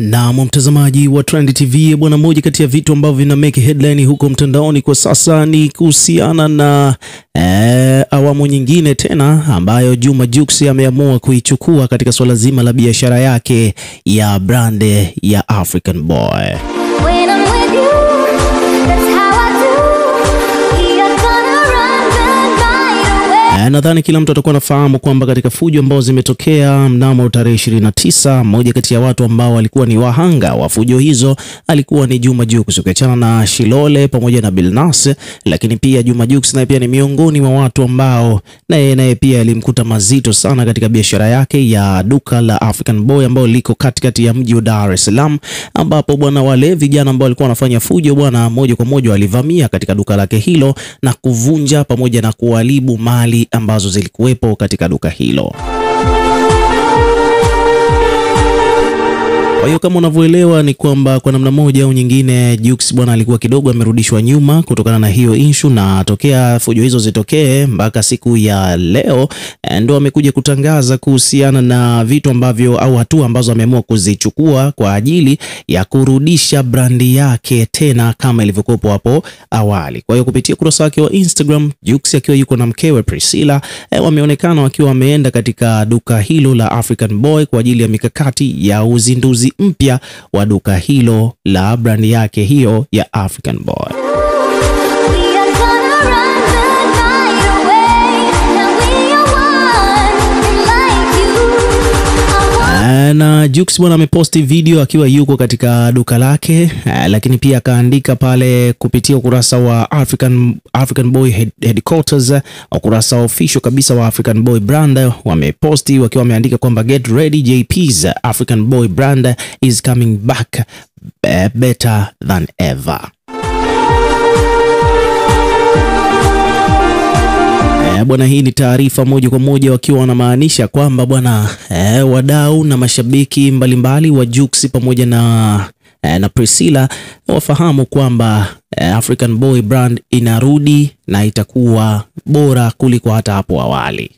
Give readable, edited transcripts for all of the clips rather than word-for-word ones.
Na mtazamaji wa Trend TV bwana, moja kati ya vitu ambavyo vina make headline huko mtandaoni kwa sasa ni kuhusiana na awamu nyingine tena ambayo Juma Jux ameamua kuichukua katika swala zima la biashara yake ya brand ya African Boy. Nadhani kila mtu atakuwa anafahamu kwamba katika fujo ambazo zimetokea mnamo tarehe 29, mmoja kati ya watu ambao walikuwa ni wahanga wa fujo hizo alikuwa ni Juma Jux, ukiachana na Shilole pamoja na Billnass, lakini pia Juma Jux naye pia ni miongoni mwa watu ambao naye pia alimkuta mazito sana katika biashara yake ya duka la African Boy ambao liko katikati ya mji wa Dar es Salaam, ambapo bwana wale vijana ambao walikuwa wanafanya fujo bwana moja kwa moja walivamia katika duka lake hilo na kuvunja pamoja na kuharibu mali ambazo zilikuwepo katika duka hilo. Kwa hiyo kama unavyoelewa ni kwamba kwa namna moja au nyingine Jux bwana alikuwa kidogo amerudishwa nyuma kutokana na hiyo issue, na tokea fujo hizo zitokee mpaka siku ya leo ndio amekuja kutangaza kuhusiana na vitu ambavyo au hatua ambazo ameamua kuzichukua kwa ajili ya kurudisha brandi yake tena kama ilivyokuwa hapo awali. Kwa hiyo kupitia kurasa wake wa Instagram, Jux akiwa yuko na mkewe Priscilla wameonekana wakiwa wameenda katika duka hilo la African Boy kwa ajili ya mikakati ya uzinduzi mpya wa duka hilo la brandi yake hiyo ya African Boy. Na Jux bwana ameposti video akiwa yuko katika duka lake, lakini pia akaandika pale kupitia ukurasa wa African Boy Headquarters, ukurasa official kabisa wa African Boy brand, wameposti wakiwa wameandika kwamba get ready, JP's African Boy brand is coming back better than ever. Bwana, hii ni taarifa moja kwa moja wakiwa wanamaanisha kwamba bwana wadau na mashabiki mbalimbali wa Jux pamoja na Priscilla wafahamu kwamba African Boy brand inarudi na itakuwa bora kuliko hata hapo awali.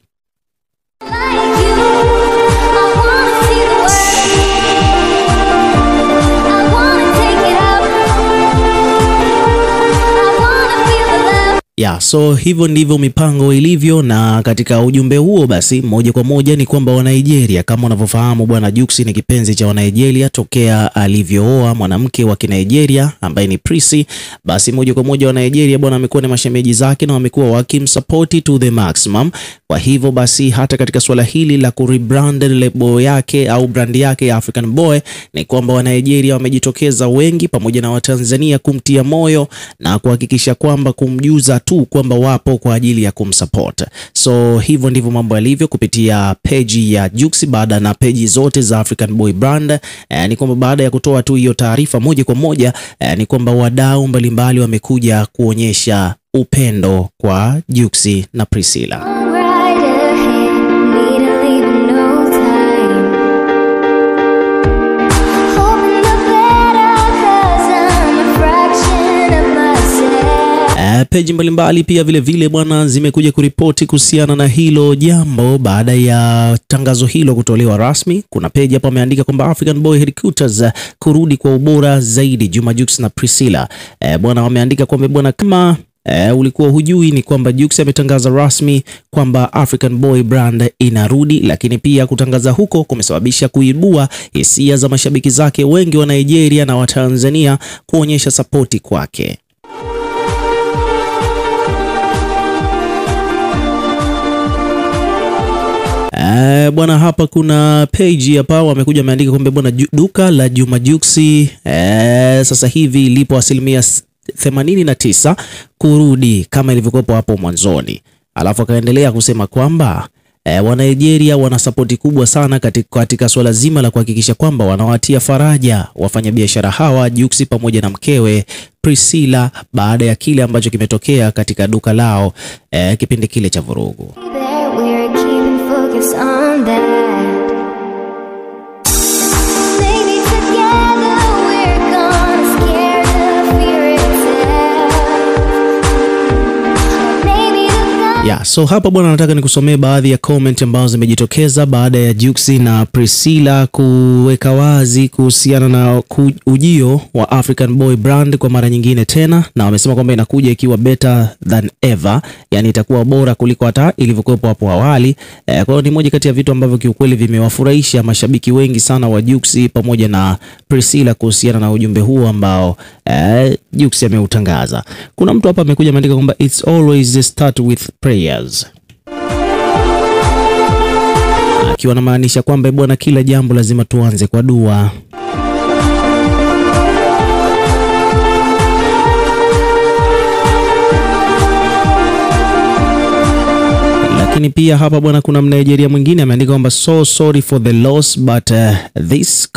So hivyo ndivyo mipango ilivyo, na katika ujumbe huo basi moja kwa moja ni kwamba wa Nigeria, kama unavyofahamu bwana Jux ni kipenzi cha wa Nigeria tokea alivyooa mwanamke wa Kinigeria ambaye ni Prissy. Basi moja kwa moja wa Nigeria bwana amekuwa ni mashemeji zake na wamekuwa wakimsupport to the maximum. Kwa hivyo basi hata katika swala hili la kurebrand label yake au brand yake ya African Boy ni kwamba wa Nigeria wamejitokeza wengi pamoja na Watanzania kumtia moyo na kuhakikisha kwamba kumjuza tu kwamba wapo kwa ajili ya kumsupport. So hivyo ndivyo mambo yalivyo kupitia page ya Jux baada na page zote za African Boy brand. Ni kwamba baada ya kutoa tu hiyo taarifa moja kwa moja ni kwamba wadau mbalimbali wamekuja kuonyesha upendo kwa Jux na Priscilla. Page mbalimbali pia vile bwana zimekuja kuripoti kuhusiana na hilo jambo baada ya tangazo hilo kutolewa rasmi. Kuna page hapa ameandika kwamba African Boy Headquarters kurudi kwa ubora zaidi, Juma Jux na Priscilla. Bwana wameandika kwamba bwana kama ulikuwa hujui ni kwamba Jux ametangaza rasmi kwamba African Boy brand inarudi, lakini pia kutangaza huko kumesababisha kuibua hisia za mashabiki zake wengi wa Nigeria na wa Tanzania kuonyesha sapoti kwake. Bwana hapa kuna page hapa wamekuja wameandika kwamba bwana duka la Juma Jux sasa hivi lipo 89% kurudi kama ilivyokuwa hapo mwanzoni. Alafu akaendelea kusema kwamba wa Nigeria wana support kubwa sana katika swala zima la kuhakikisha kwamba wanawatia faraja wafanyabiashara hawa Jux pamoja na mkewe Priscilla baada ya kile ambacho kimetokea katika duka lao kipindi kile cha vurugu. On that. Maybe together we're gonna scare the fear itself. Maybe Yeah, so hapa bwana nataka nikusomee baadhi ya comment ambazo zimejitokeza baada ya Jux na Priscilla kuweka wazi kuhusiana na ujio wa African Boy brand kwa mara nyingine tena, na wamesema kwamba inakuja ikiwa better than ever, yani itakuwa bora kuliko hata ilivyokuwa hapo awali. Kwa hiyo ni moja kati ya vitu ambavyo kiukweli vimewafurahisha mashabiki wengi sana wa Jux pamoja na Priscilla kuhusiana na ujumbe huo ambao Jux ameutangaza. Kuna mtu hapa amekuja ameandika kwamba it's always start with prayers, akiwa anamaanisha kwamba bwana, kila jambo lazima tuanze kwa dua. Lakini pia hapa bwana, kuna Mnigeria mwingine ameandika kwamba so sorry for the loss but this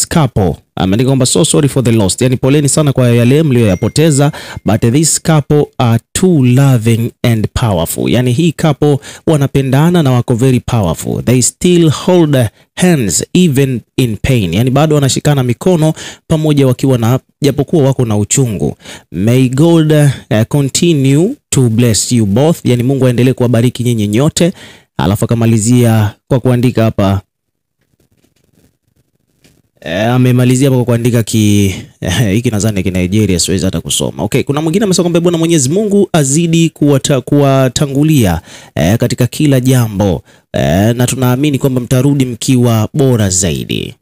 couple, ameandika kwamba so sorry for the loss, yani poleni sana kwa yale mlioyapoteza, but this couple are too loving and powerful. Yani hii couple wanapendana na wako very powerful. They still hold hands even in pain, yani bado wanashikana mikono pamoja wakiwa na japokuwa wako na uchungu. May God continue to bless you both, yani Mungu aendelee kuwabariki nyinyi nyote. Alafu akamalizia kwa kuandika hapa amemalizia kwa kuandika hiki nadhani ki Nigeria, siwezi hata kusoma. Okay, kuna mwingine amesema kwamba bwana, Mwenyezi Mungu azidi kuwatangulia katika kila jambo, na tunaamini kwamba mtarudi mkiwa bora zaidi.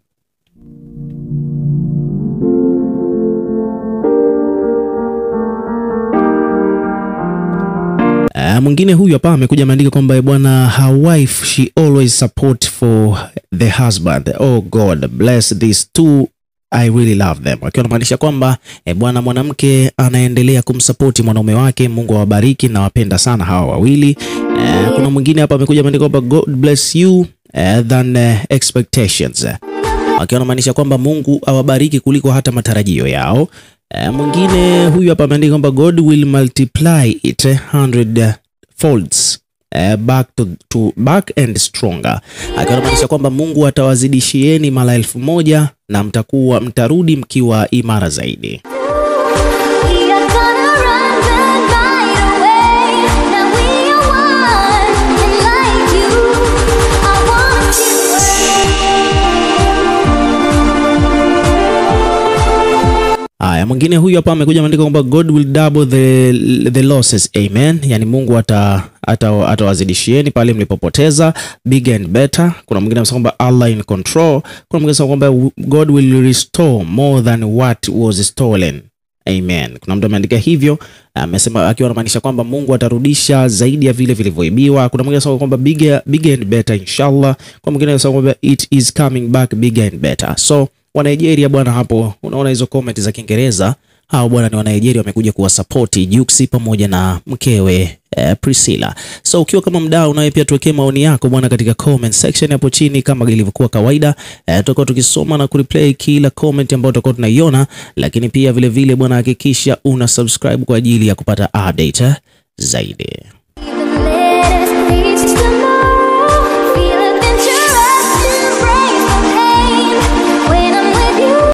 Mwingine huyu hapa amekuja ameandika kwamba bwana, her wife she always support for the husband. Oh God bless these two, I really love them. Akiwa anamaanisha kwamba bwana, mwanamke anaendelea kumsupport mwanaume wake. Mungu awabariki na wapenda sana hawa wawili. Kuna mwingine hapa amekuja ameandika kwamba God bless you than expectations, akiwa anamaanisha kwamba Mungu awabariki kuliko hata matarajio yao. Mwingine huyu hapa ameandika kwamba God will multiply it 100 folds back and stronger, akiwa anamaanisha kwamba Mungu atawazidishieni mara 1000 na mtarudi mkiwa imara zaidi. Mwingine huyu hapa amekuja ameandika kwamba God will double the losses, amen. Yani Mungu atawazidishieni pale mlipopoteza, bigger and better. Kuna mwingine amesema kwamba Allah in control. Kuna mwingine amesema kwamba God will restore more than what was stolen, amen. Kuna mtu ameandika hivyo, amesema akiwa anamaanisha kwamba Mungu atarudisha zaidi ya vile vilivyoibiwa. Kuna mwingine anasema kwamba bigger and better inshallah. Kuna mwingine anasema kwamba it is coming back bigger and better. So wa Nigeria bwana, hapo unaona hizo comment za Kiingereza, hao bwana ni wa Nigeria wamekuja kuwasupport Jux pamoja na mkewe Priscilla. So ukiwa kama mdau, nawe pia tuwekee maoni yako bwana katika comment section hapo chini kama ilivyokuwa kawaida. Tutakuwa tukisoma na kureplay kila comment ambayo tutakuwa tunaiona, lakini pia vile vile bwana, hakikisha una subscribe kwa ajili ya kupata update zaidi.